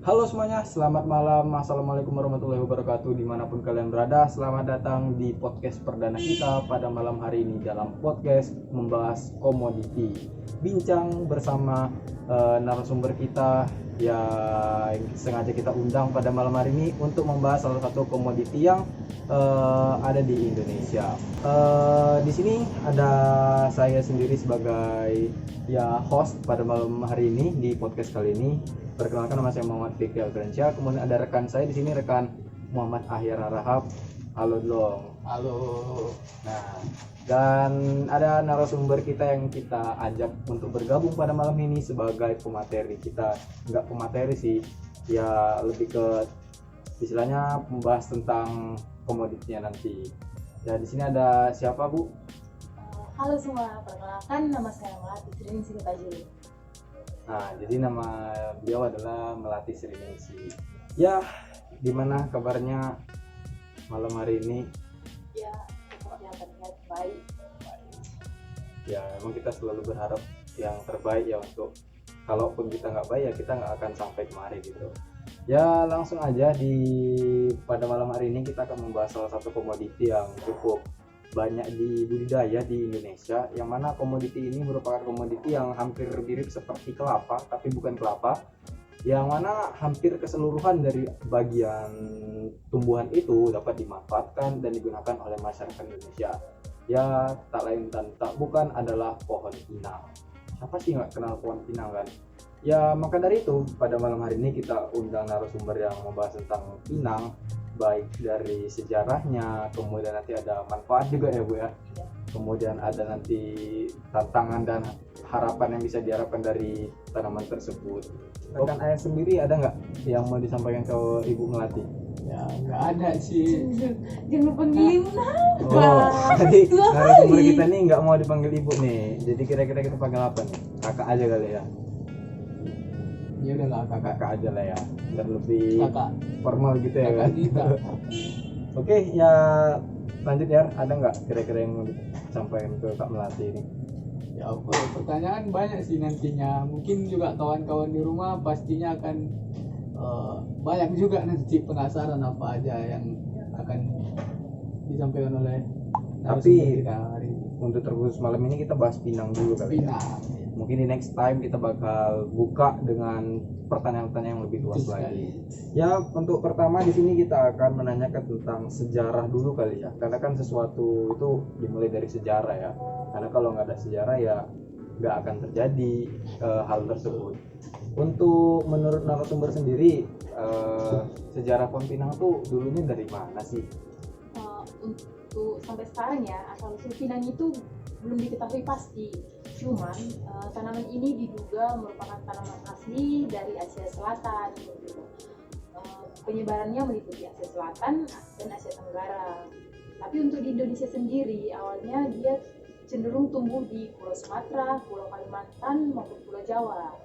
Halo semuanya, selamat malam. Assalamualaikum warahmatullahi wabarakatuh. Dimanapun kalian berada, selamat datang di podcast perdana kita pada malam hari ini dalam podcast membahas komoditi. Bincang bersama narasumber kita yang sengaja kita undang pada malam hari ini untuk membahas salah satu komoditi yang ada di Indonesia. Di sini ada saya sendiri sebagai host pada malam hari ini di podcast kali ini. Perkenalkan, nama saya Muhammad Fikri Alfrencia. Kemudian ada rekan saya di sini, rekan Muhammad Ahyar Rahab. Halo dong. Halo. Nah, dan ada narasumber kita yang kita ajak untuk bergabung pada malam ini sebagai pemateri. Kita nggak pemateri sih, ya lebih ke istilahnya membahas tentang komoditinya nanti. Ya di sini ada siapa, Bu? Halo semua, perkenalkan nama saya Melati Srini Sinipajuli. Nah, jadi nama beliau adalah Melati Sriningsi. Ya, gimana kabarnya malam hari ini? Ya, seperti yang terlihat baik. Ya, emang kita selalu berharap yang terbaik ya, untuk kalaupun kita nggak baik ya kita nggak akan sampai kemari gitu. Ya, langsung aja pada malam hari ini kita akan membahas salah satu komoditi yang cukup banyak budidaya di Indonesia, yang mana komoditi ini merupakan komoditi yang hampir mirip seperti kelapa tapi bukan kelapa, yang mana hampir keseluruhan dari bagian tumbuhan itu dapat dimanfaatkan dan digunakan oleh masyarakat Indonesia. Ya, tak lain dan tak bukan adalah pohon pinang. Siapa sih nggak kenal pohon pinang kan? Ya, maka dari itu pada malam hari ini kita undang narasumber yang membahas tentang pinang, baik dari sejarahnya, kemudian nanti ada manfaat juga ya Bu ya, kemudian ada nanti tantangan dan harapan yang bisa diharapkan dari tanaman tersebut. Rekan ayah sendiri ada nggak yang mau disampaikan ke Ibu Melati? Ya nggak ada sih. Jangan panggil Ibu Jadi narasumber kita nih nggak mau dipanggil Ibu nih, jadi kira-kira kita panggil apa nih? Kakak aja kali ya? Ya udahlah Kakak aja lah ya, biar lebih kakak formal gitu ya kan. kita. Oke, ya lanjut ya. Ada nggak kira-kira yang mau disampaikan ke Kak Melati ini? Ya apa? Pertanyaan banyak sih nantinya. Mungkin juga kawan-kawan di rumah pastinya akan banyak juga nanti penasaran apa aja yang akan disampaikan oleh narasumber kita hari ini. Untuk terkhusus malam ini kita bahas pinang dulu kali ya. Pinang. Mungkin di next time kita bakal buka dengan pertanyaan-pertanyaan yang lebih luas Betul lagi. sekali. Ya, untuk pertama di sini kita akan menanyakan tentang sejarah dulu kali ya. Karena kan sesuatu itu dimulai dari sejarah ya. Karena kalau nggak ada sejarah ya nggak akan terjadi hal tersebut. Untuk menurut narasumber sendiri, sejarah pohon pinang tuh dulunya dari mana sih? Untuk sampai sekarang ya, asal usul pinang itu belum diketahui pasti. Cuman tanaman ini diduga merupakan tanaman asli dari Asia Selatan. Penyebarannya meliputi Asia Selatan dan Asia Tenggara. Tapi untuk di Indonesia sendiri, awalnya dia cenderung tumbuh di Pulau Sumatera, Pulau Kalimantan maupun Pulau Jawa.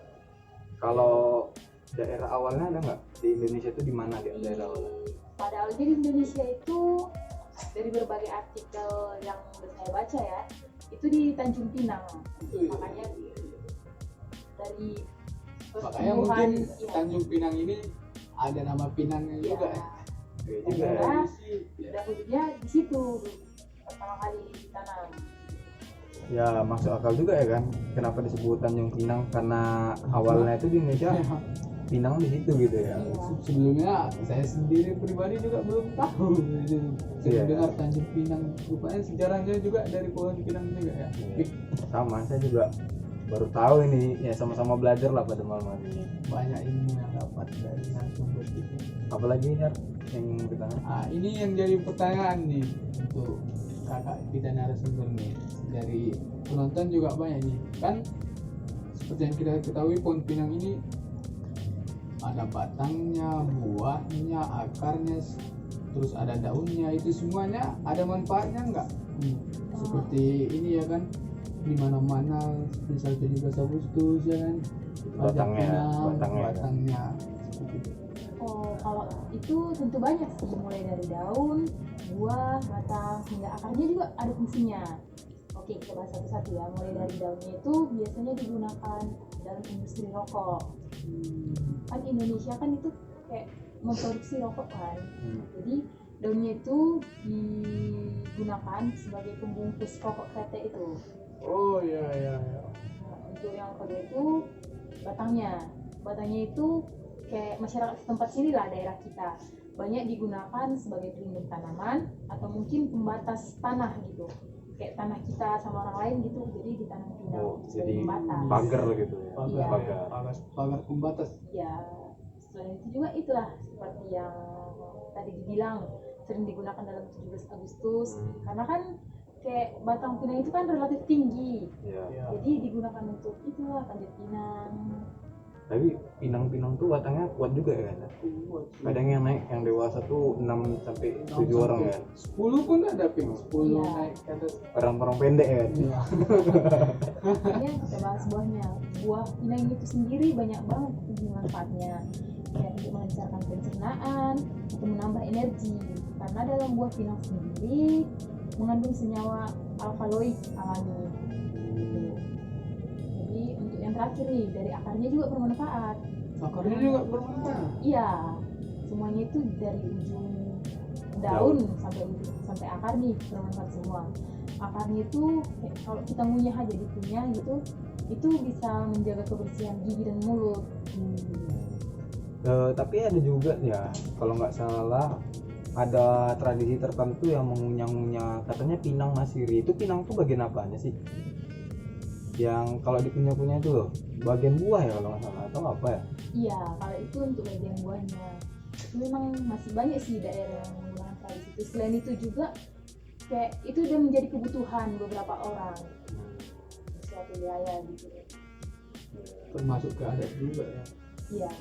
Kalau daerah awalnya ada nggak di Indonesia itu, di mana dia daerah awalnya? Pada awalnya di Indonesia itu dari berbagai artikel yang saya baca ya, itu di Tanjung Pinang. Makanya dari mungkin ya, Tanjung Pinang ini ada nama Pinangnya juga ya. Juga ya. dahulunya di situ pertama kali ditanam. Ya, masuk akal juga ya kan, kenapa disebut Tanjung Pinang, karena awalnya itu di Indonesia Pinang di situ gitu ya. Sebelumnya saya sendiri pribadi juga belum tahu. Saya Iya. dengar Tanjung Pinang, rupanya sejarahnya juga dari pohon pinang juga ya. Sama, saya juga baru tahu ini ya, sama-sama belajar lah pada malam hari ini. Banyak ilmu yang dapat dari narasumber itu. Apalagi ya yang kita Ini yang jadi pertanyaan nih untuk kakak kita narasumber nih. Dari penonton juga banyak nih. Kan seperti yang kita ketahui pohon pinang ini ada batangnya, buahnya, akarnya, terus ada daunnya. Itu semuanya ada manfaatnya enggak? Seperti ini ya kan, di mana-mana misalnya di Basah Agustus ya kan, batangnya. Kalau itu tentu banyak sih, mulai dari daun, buah, batang, hingga akarnya juga ada fungsinya. Oke, kita bahas satu-satu ya. Mulai dari daunnya itu biasanya digunakan dalam industri rokok. Kan Indonesia kan itu kayak memproduksi rokok kan, jadi daunnya itu digunakan sebagai pembungkus rokok kretek itu. Oh iya. Nah, untuk yang kedua itu batangnya itu kayak masyarakat setempat sini lah, daerah kita banyak digunakan sebagai pelindung tanaman atau mungkin pembatas tanah gitu, kayak tanah kita sama orang lain gitu, jadi ditanam pinang jadi sebagai pembatas. pagar gitu ya. Iya. Pagar pembatas. Ya, selain itu juga itulah seperti yang tadi dibilang sering digunakan dalam 17 Agustus karena kan kayak batang pinang itu kan relatif tinggi, Iya. jadi digunakan untuk itulah panjat pinang. Tapi pinang-pinang tuh batangnya kuat juga ya kan? Kadang yang naik yang dewasa tuh 6 sampai 7 orang kan. 10 pun ada ping, 10 Iya. naik ke atas. Orang-orang pendek kan. Iya. Makanya kita bahas buahnya. Buah pinang itu sendiri banyak banget manfaatnya, kayak untuk melancarkan pencernaan, untuk menambah energi. Karena dalam buah pinang sendiri mengandung senyawa alkaloid alami. Jadi untuk yang terakhir nih, dari akarnya juga bermanfaat. Akarnya juga bermanfaat. Iya, semuanya itu dari ujung daun sampai akar nih bermanfaat semua. Akarnya itu kayak kalau kita ngunyah aja dikunyah gitu, itu bisa menjaga kebersihan gigi dan mulut. Tapi ada juga ya, kalau nggak salah ada tradisi tertentu yang mengunyah-ngunyah, katanya pinang masiri. Itu pinang tuh bagian apanya sih? Yang kalau dikunyah-kunyah itu loh, bagian buah ya kalau nggak salah, atau apa ya? Iya, kalau itu untuk bagian buahnya. Itu memang masih banyak sih daerah yang menggunakan tradisi itu. Selain itu juga kayak itu udah menjadi kebutuhan beberapa orang di suatu wilayah gitu. Termasuk ke adat juga ya. Iya,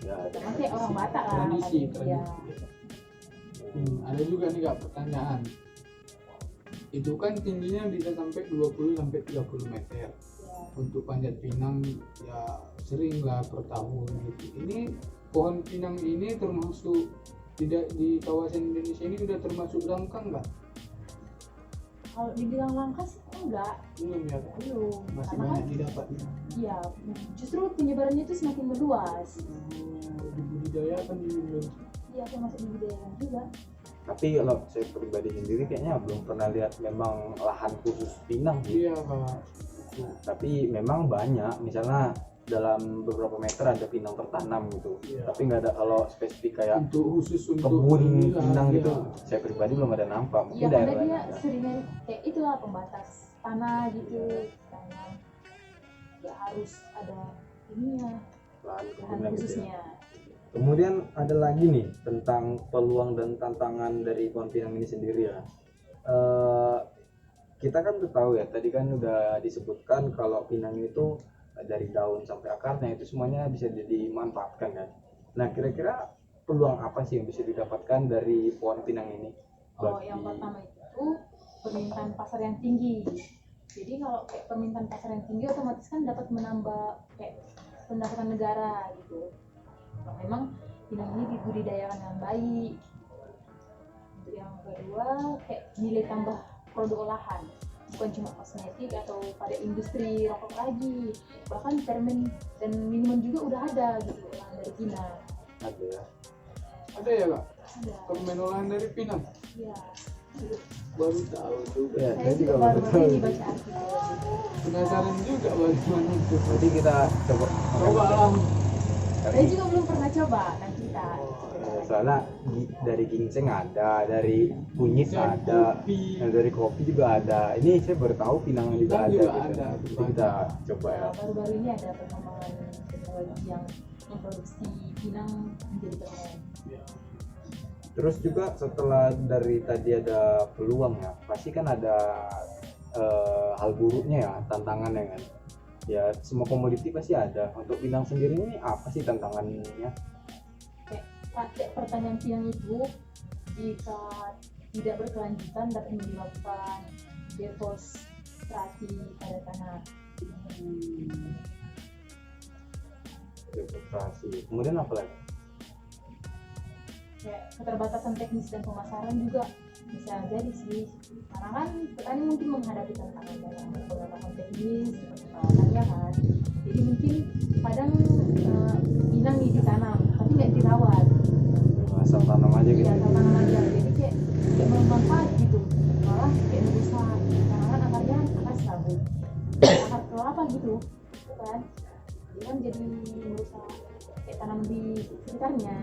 Ya, karena kayak orang Batak lah. Tradisi. Iya. Ada juga nih Kak pertanyaan. Itu kan tingginya bisa sampai 20 sampai 30 meter. Iya. Untuk panjat pinang ya sering lah per tahun gitu. Ini pohon pinang ini termasuk tidak di kawasan Indonesia ini sudah termasuk langka nggak? Kalau dibilang langka sih enggak, Belum ya, belum. masih Karena banyak kan didapatnya. iya, justru penyebarannya itu semakin meluas. Dibudidayakan di Indonesia. Iya, termasuk di budaya juga. tapi kalau saya pribadi sendiri kayaknya belum pernah lihat memang lahan khusus pinang sih. Iya Kak. Tapi memang banyak, misalnya dalam beberapa meter ada pinang tertanam gitu. Iya. Tapi nggak ada kalau spesifik kayak Untuk khusus untuk kebun inilah, pinang iya. gitu. Saya pribadi belum ada nampak. Mungkin Iya, karena daerah lain dia ada. seringnya kayak itulah pembatas tanah gitu. Tanah ya harus ada ininya, Lahan lahan kebunnya gitu ya. khususnya. Kemudian ada lagi nih tentang peluang dan tantangan dari pohon pinang ini sendiri ya. Kita kan udah tahu ya, tadi kan udah disebutkan kalau pinang itu dari daun sampai akarnya itu semuanya bisa dimanfaatkan kan. Nah, kira-kira peluang apa sih yang bisa didapatkan dari pohon pinang ini? Oh, yang pertama itu permintaan pasar yang tinggi. Jadi kalau kayak permintaan pasar yang tinggi otomatis kan dapat menambah kayak pendapatan negara gitu. Kalau memang pinang ini dibudidayakan dengan baik. Untuk yang kedua kayak nilai tambah produk olahan, bukan cuma kosmetik atau pada industri rokok lagi, bahkan permen dan minuman juga udah ada gitu olahan dari pinang. Ada ya. Ada ya Kak? Ada. Permen olahan dari pinang. Ya. Baru tahu juga. Ya, Saya juga baru-baru ini baca artikel. Penasaran juga bagaimana itu. Nanti kita coba. Coba lah. Saya juga belum pernah coba, nanti kita. Soalnya dari ginseng ada, dari kunyit Dari ada, kopi. nah, dari kopi juga ada. Ini saya baru tahu pinang juga Pinang ada. juga Gitu. ada. Nanti kita coba ya. Baru-baru ini ada perkembangan teknologi yang memproduksi pinang menjadi permen. Terus juga setelah dari tadi ada peluang ya, pasti kan ada hal buruknya ya, tantangannya kan. Ya semua komoditi pasti ada. Untuk pinang sendiri ini apa sih tantangannya? Kayak pertanian pinang itu jika tidak berkelanjutan dapat menyebabkan deforestasi pada tanah. Deforestasi. Kemudian apa lagi? Kayak keterbatasan teknis dan pemasaran juga Bisa jadi sih, karena kan petani mungkin menghadapi tantangan dalam beberapa teknis seperti perawatannya kan, jadi mungkin kadang pinang nih ditanam tapi nggak dirawat, asal tanam aja gitu. ya tanam aja, jadi kayak bermanfaat gitu, malah kayak merusak karena kan akarnya akar serabut, akar kelapa gitu kan, jadi kan jadi merusak kayak tanam di sekitarnya.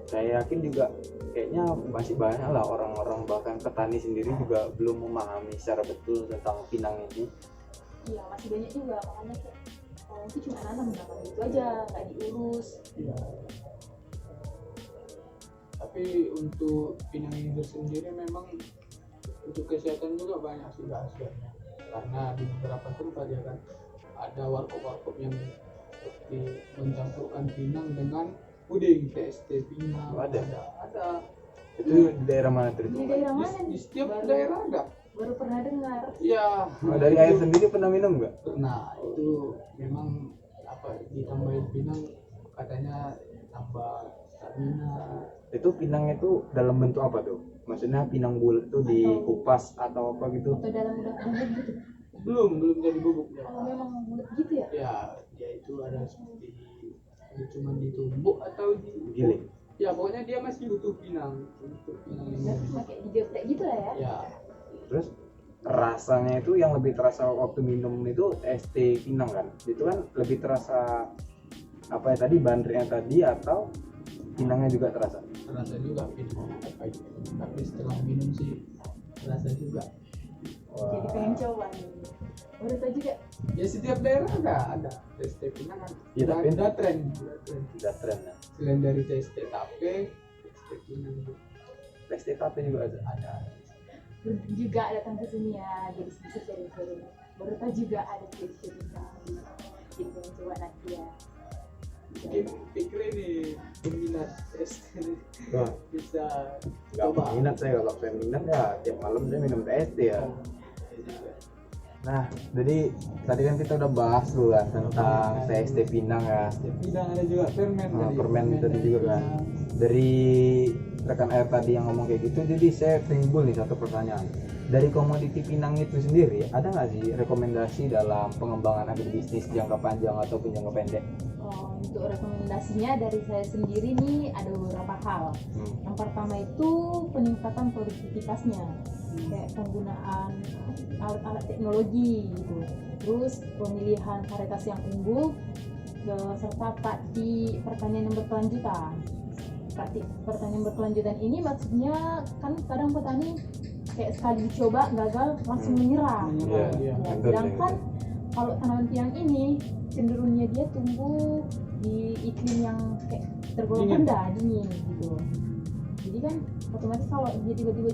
Saya yakin juga kayaknya masih banyak lah orang-orang, bahkan petani sendiri juga belum memahami secara betul tentang pinang ini. Iya masih banyak juga, makanya kayak orang itu cuma nanam gitu aja, nggak diurus. Iya. Tapi untuk pinang ini sendiri memang untuk kesehatan juga banyak sih khasiatnya. Karena di beberapa tempat ya kan ada warkop-warkop yang seperti mencampurkan pinang dengan puding, TST pinang. Oh, ada? Ada. Itu di daerah mana tuh? Di daerah mana Di nih? setiap Baru- daerah ada. Baru pernah dengar. Iya. Oh, dari air sendiri pernah minum nggak? Nah itu memang apa ditambahin pinang katanya tambah stamina. Itu pinang itu dalam bentuk apa tuh? Maksudnya pinang bulat itu dikupas atau apa gitu? Atau dalam udah bulat gitu. Belum jadi bubuk ya. Kalau memang bulat gitu ya? Ya dia itu ada seperti cuma ditumbuk atau Giling. ya pokoknya dia masih butuh pinang untuk pinang Berarti ini. cuma kayak digeprek gitu lah ya? Ya Terus rasanya itu yang lebih terasa waktu minum itu ST pinang kan? Itu kan lebih terasa apa ya tadi, bandrenya tadi atau pinangnya juga terasa? terasa juga pinang tapi setelah minum sih terasa juga. Jadi pengen coba nih. Baru tau juga. Ya setiap daerah ada TST pinang kan. Iya, tapi- Ada tren. Tidak tren ya. Selain dari TST tape, TST pinang ST tape juga ada. Beruntung juga datang ke sini ya, jadi sedikit sharing-sharing. Baru tau juga ada sharing gitu, coba nanti ya. Mungkin pikir ini peminat TST Wah, bisa nggak coba. minat saya, kalau saya minat ya tiap malam saya minum TST ya. Nah, jadi tadi kan kita udah bahas dulu kan tentang TST Pinang ya. Pinang ada juga permen. Nah, tadi. permen tadi juga kan. Dari rekan air tadi yang ngomong kayak gitu, jadi saya timbul nih satu pertanyaan. Dari komoditi pinang itu sendiri, ada nggak sih rekomendasi dalam pengembangan agribisnis jangka panjang ataupun jangka pendek? Oh, untuk rekomendasinya dari saya sendiri nih ada beberapa hal. Yang pertama itu peningkatan produktivitasnya, kayak penggunaan alat-alat teknologi gitu. Terus pemilihan varietas yang unggul, serta praktik pertanian yang berkelanjutan. Praktik pertanian berkelanjutan ini maksudnya kan kadang petani kayak sekali dicoba gagal langsung menyerah. Menyerah, Iya, iya. Ya, betul, sedangkan betul. kalau tanaman pinang ini cenderungnya dia tumbuh di iklim yang kayak tergolong Dingin. rendah, dingin gitu. Jadi kan otomatis kalau dia tiba-tiba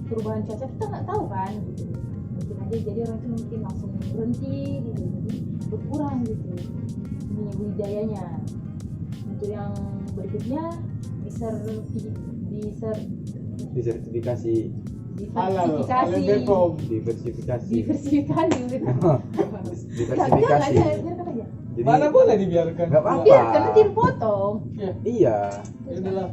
perubahan cuaca kita nggak tahu kan gitu. Mungkin aja jadi orang itu mungkin langsung berhenti gitu, jadi berkurang gitu ininya budidayanya. Untuk yang berikutnya Disertifikasi, Halal Bepom. diversifikasi, diversifikasi gitu. diversifikasi. Biarkan aja. Jadi Mana boleh dibiarkan? Nggak apa-apa. Biarkan nanti dipotong. iya, Inilah.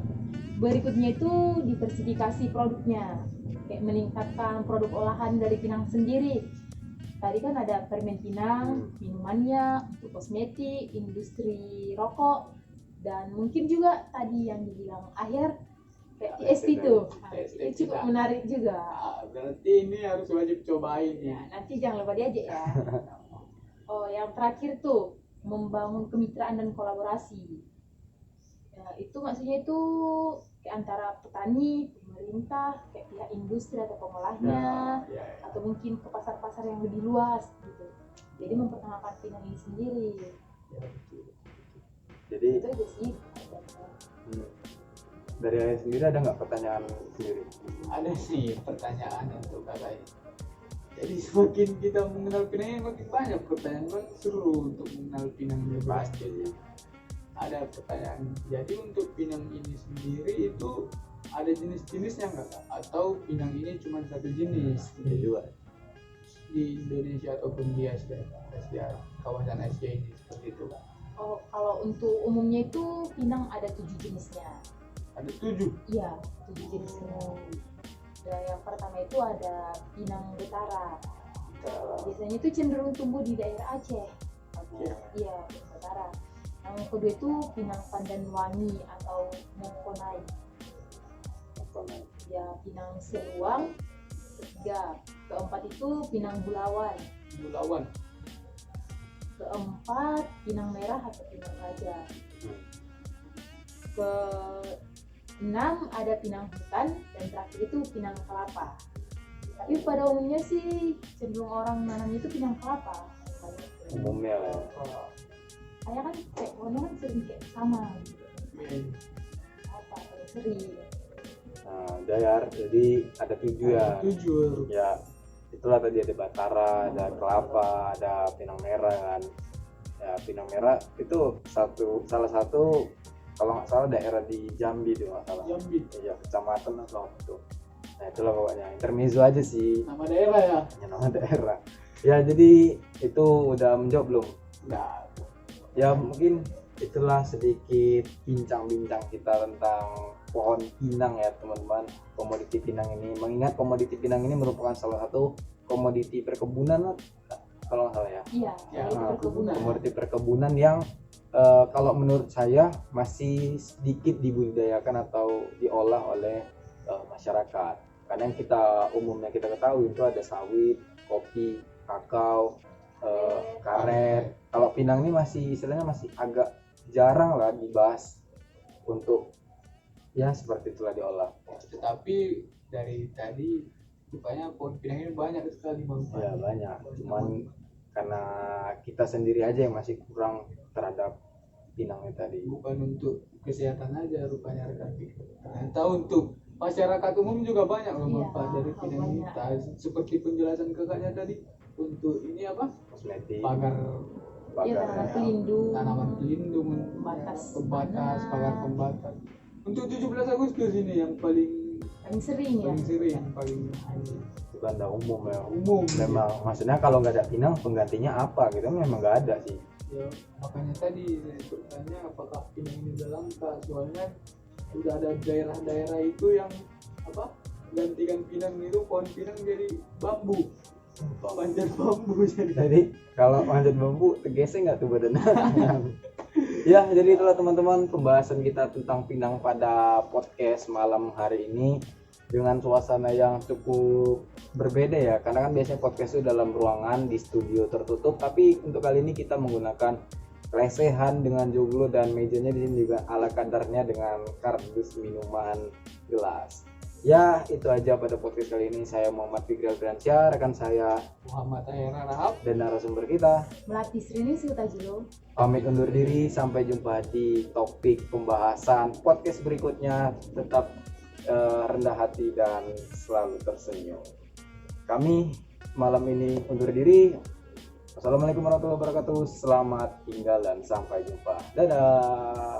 Berikutnya itu diversifikasi produknya, kayak meningkatkan produk olahan dari pinang sendiri. Tadi kan ada permen pinang, minumannya, untuk kosmetik, industri rokok, dan mungkin juga tadi yang dibilang akhir kayak TST itu. Nah, TST itu cukup kita. menarik juga. Ah, berarti ini harus wajib cobain Ya, ya. nanti jangan lupa diajak ya. Oh, yang terakhir tuh membangun kemitraan dan kolaborasi. Ya, itu maksudnya itu kayak antara petani, pemerintah, kayak pihak industri atau pengolahnya, Ya. atau mungkin ke pasar-pasar yang lebih luas gitu. Jadi memperkenalkan pinang ini sendiri. jadi Itu aja sih. dari ayah sendiri ada nggak pertanyaan sendiri? Ada sih pertanyaan untuk kakak ini. Jadi semakin kita mengenal pinang ini makin banyak pertanyaan, kan seru untuk mengenal pinang ini pasti. Ada pertanyaan. Jadi untuk pinang ini sendiri itu ada jenis-jenisnya nggak Kak? Atau pinang ini cuma satu jenis Iya juga. di Indonesia ataupun di Asia kawasan Asia ini seperti itu Kak? Oh, kalau untuk umumnya itu pinang ada 7 jenisnya. Ada 7. Iya, 7 jenis pinang. Dan yang pertama itu ada pinang betara. Biasanya itu cenderung tumbuh di daerah Aceh. Iya, pinang betara. Yang kedua itu pinang pandan wangi atau mengkonai. Ya, pinang seluang. Ketiga, keempat itu pinang bulawan. Keempat, pinang merah atau pinang raja. Keenam ada pinang hutan, dan terakhir itu pinang kelapa. Tapi pada umumnya sih cenderung orang nanam itu pinang kelapa. Umumnya lah ya. Kayak kan kayak pohonnya kan sering kayak sama gitu. Apa paling sering. Nah, Dayar, jadi ada 7 ya. 7. Ya, itulah tadi ada batara, ada kelapa, ada pinang merah kan. Ya, pinang merah itu salah satu kalau nggak salah daerah di Jambi tuh nggak salah. Jambi. Ya, kecamatan atau itu. Nah, itulah pokoknya. Intermezzo aja sih. Nama daerah ya? Ya, nama daerah. Ya, jadi itu udah menjawab belum? Enggak. Ya, mungkin itulah sedikit bincang-bincang kita tentang pohon pinang ya teman-teman. Komoditi pinang ini, mengingat komoditi pinang ini merupakan salah satu komoditi perkebunan lah, kalau nggak salah ya. Iya, Ya, dari perkebunan. Komoditi perkebunan yang kalau menurut saya masih sedikit dibudidayakan atau diolah oleh masyarakat. Karena yang umumnya kita ketahui itu ada sawit, kopi, kakao, karet. Kalau pinang ini masih istilahnya masih agak jarang lah dibahas untuk ya seperti itulah diolah. Tetapi dari tadi rupanya pohon pinang ini banyak sekali Ya manfaatnya. banyak, cuman karena kita sendiri aja yang masih kurang terhadap pinangnya tadi. Bukan untuk kesehatan aja rupanya rekan. Ternyata untuk masyarakat umum juga banyak loh Iya, manfaat dari pinang ini. banyak. Seperti penjelasan kakaknya tadi, untuk ini apa? Kosmetik, Pagar Iya, tanaman pelindung. tanaman pelindung, Pembatas pembatas, tanah. pagar pembatas. Untuk 17 Agustus ini yang paling Sering ya. paling itu kan udah umum ya. umum. Memang maksudnya kalau nggak ada pinang penggantinya apa gitu memang nggak ada sih. Ya, makanya tadi saya bertanya apakah pinang ini udah langka, soalnya udah ada daerah-daerah itu yang apa gantikan pinang itu pohon pinang jadi bambu, panjang bambu jadi. Jadi kalau manjat bambu tergesek nggak tuh badannya? Ya, jadi itulah teman-teman pembahasan kita tentang pinang pada podcast malam hari ini dengan suasana yang cukup berbeda ya, karena kan biasanya podcast itu dalam ruangan di studio tertutup, tapi untuk kali ini kita menggunakan lesehan dengan joglo dan mejanya di sini juga ala kadarnya dengan kardus minuman gelas. Ya, itu aja pada podcast kali ini. Saya Muhammad Fikri Alfiansyah, rekan saya Muhammad Ayana Rahab. dan narasumber kita Melati Srini Sutajilo. pamit undur diri. Sampai jumpa di topik pembahasan podcast berikutnya. Tetap rendah hati dan selalu tersenyum. Kami malam ini undur diri. Wassalamualaikum warahmatullahi wabarakatuh. Selamat tinggal dan sampai jumpa. Dadah.